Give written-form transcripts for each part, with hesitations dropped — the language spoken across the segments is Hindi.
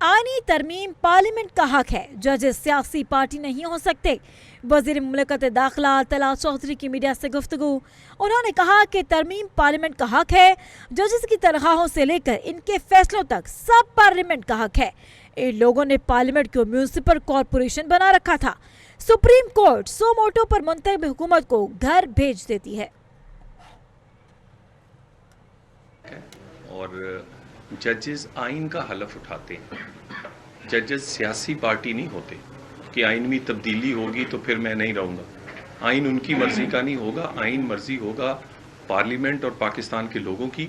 आईनी तरमीम पार्लियामेंट का हक है, जजेस सियासी पार्टी नहीं हो सकते। वजीर मुमलकत दाखिला तला चौधरी की मीडिया से गुफ्तगू। उन्होंने कहा कि तरमीम पार्लियामेंट का हक है, जजेस की तनख्वाहों से लेकर इनके फैसलों तक सब पार्लियामेंट का हक है। इन लोगों ने पार्लियामेंट को म्यूनिसिपल कॉरपोरेशन बना रखा था। सुप्रीम कोर्ट सो मोटो पर मुंतखब हुकूमत को घर भेज देती है। और जजेस आइन का हलफ उठाते हैं। जजेस सियासी पार्टी नहीं होते कि आइन में तब्दीली होगी तो फिर मैं नहीं रहूँगा। आइन उनकी मर्जी का नहीं होगा, आइन मर्जी होगा पार्लियामेंट और पाकिस्तान के लोगों की।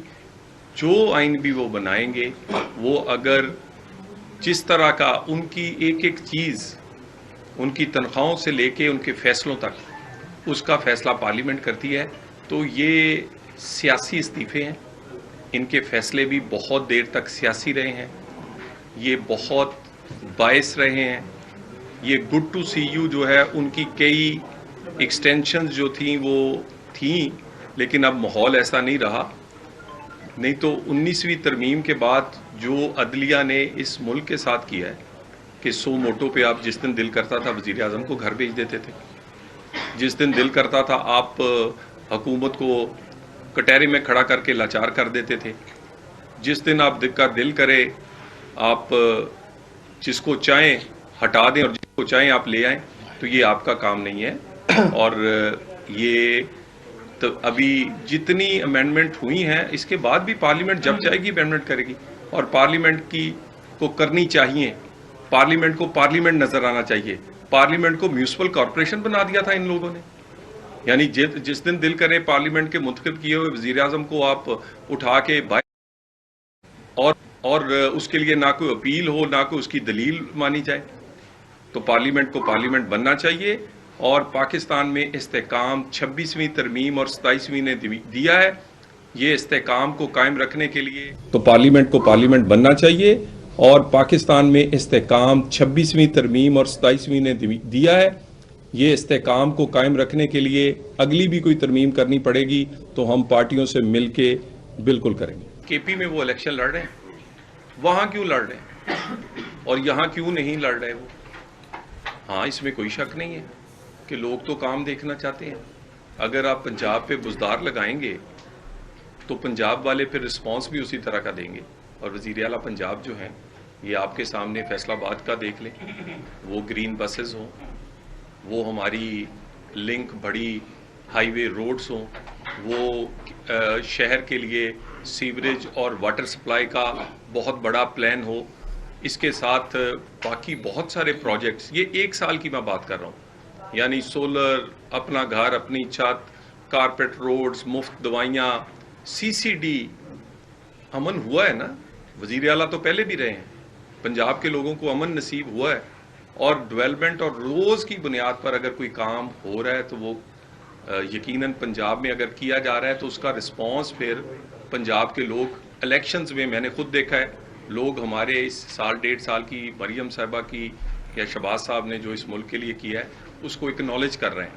जो आइन भी वो बनाएंगे, वो अगर जिस तरह का उनकी एक एक चीज़, उनकी तनख्वाहों से लेके उनके फैसलों तक उसका फैसला पार्लियामेंट करती है, तो ये सियासी इस्तीफे हैं। इनके फैसले भी बहुत देर तक सियासी रहे हैं, ये बहुत बायस रहे हैं। ये गुड टू सी यू जो है, उनकी कई एक्सटेंशंस जो थी वो थी, लेकिन अब माहौल ऐसा नहीं रहा। नहीं तो 19वीं तरमीम के बाद जो अदलिया ने इस मुल्क के साथ किया है कि सो मोटो पे आप जिस दिन दिल करता था वज़ीर आज़म को घर भेज देते थे, जिस दिन दिल करता था आप हुकूमत को कटहरे में खड़ा करके लाचार कर देते थे, जिस दिन आप का दिल करे आप जिसको चाहें हटा दें और जिसको चाहें आप ले आएं। तो ये आपका काम नहीं है। और ये तो अभी जितनी अमेंडमेंट हुई हैं, इसके बाद भी पार्लियामेंट जब चाहेगी अमेंडमेंट करेगी, और पार्लियामेंट की को करनी चाहिए। पार्लियामेंट को पार्लियामेंट नजर आना चाहिए। पार्लियामेंट को म्यूनिसिपल कॉरपोरेशन बना दिया था इन लोगों ने। यानी जिस दिन दिल करे पार्लियामेंट के मुंतखब किए हुए वजीर आजम को आप उठा के और उसके लिए ना कोई अपील हो, ना कोई उसकी दलील मानी जाए। तो पार्लियामेंट को पार्लियामेंट बनना चाहिए। और पाकिस्तान में इस्तेकाम 26वीं तरमीम और 27वीं ने दिया है। ये इस्तेकाम को कायम रखने के लिए तो पार्लियामेंट को पार्लियामेंट बनना चाहिए। और पाकिस्तान में इस्तेकाम 26वीं तरमीम और 27वीं ने दिया है। ये इस्तेकाम को कायम रखने के लिए अगली भी कोई तरमीम करनी पड़ेगी तो हम पार्टियों से मिल के बिल्कुल करेंगे। केपी में वो इलेक्शन लड़ रहे हैं, वहां क्यों लड़ रहे हैं और यहाँ क्यों नहीं लड़ रहे वो? हाँ, इसमें कोई शक नहीं है कि लोग तो काम देखना चाहते हैं। अगर आप पंजाब पे बुजदार लगाएंगे तो पंजाब वाले फिर रिस्पांस भी उसी तरह का देंगे। और वज़ीर आला पंजाब जो हैं, ये आपके सामने फैसलाबाद का देख लें, वो ग्रीन बसेस हों, वो हमारी लिंक बड़ी हाईवे रोड्स हों, वो शहर के लिए सीवरेज और वाटर सप्लाई का बहुत बड़ा प्लान हो। इसके साथ बाकी बहुत सारे प्रोजेक्ट्स, ये 1 साल की मैं बात कर रहा हूँ, यानी सोलर, अपना घर अपनी छत, कारपेट रोड्स, मुफ्त दवाइयाँ, CCD। अमन हुआ है ना, वज़ीर आला तो पहले भी रहे हैं, पंजाब के लोगों को अमन नसीब हुआ है। और डेवलपमेंट और रोज़ की बुनियाद पर अगर कोई काम हो रहा है तो वो यकीनन पंजाब में अगर किया जा रहा है तो उसका रिस्पांस फिर पंजाब के लोग इलेक्शंस में, मैंने खुद देखा है, लोग हमारे इस साल 1.5 साल की मरियम साहिबा की या शहबाज साहब ने जो इस मुल्क के लिए किया है उसको एक्नॉलेज कर रहे हैं।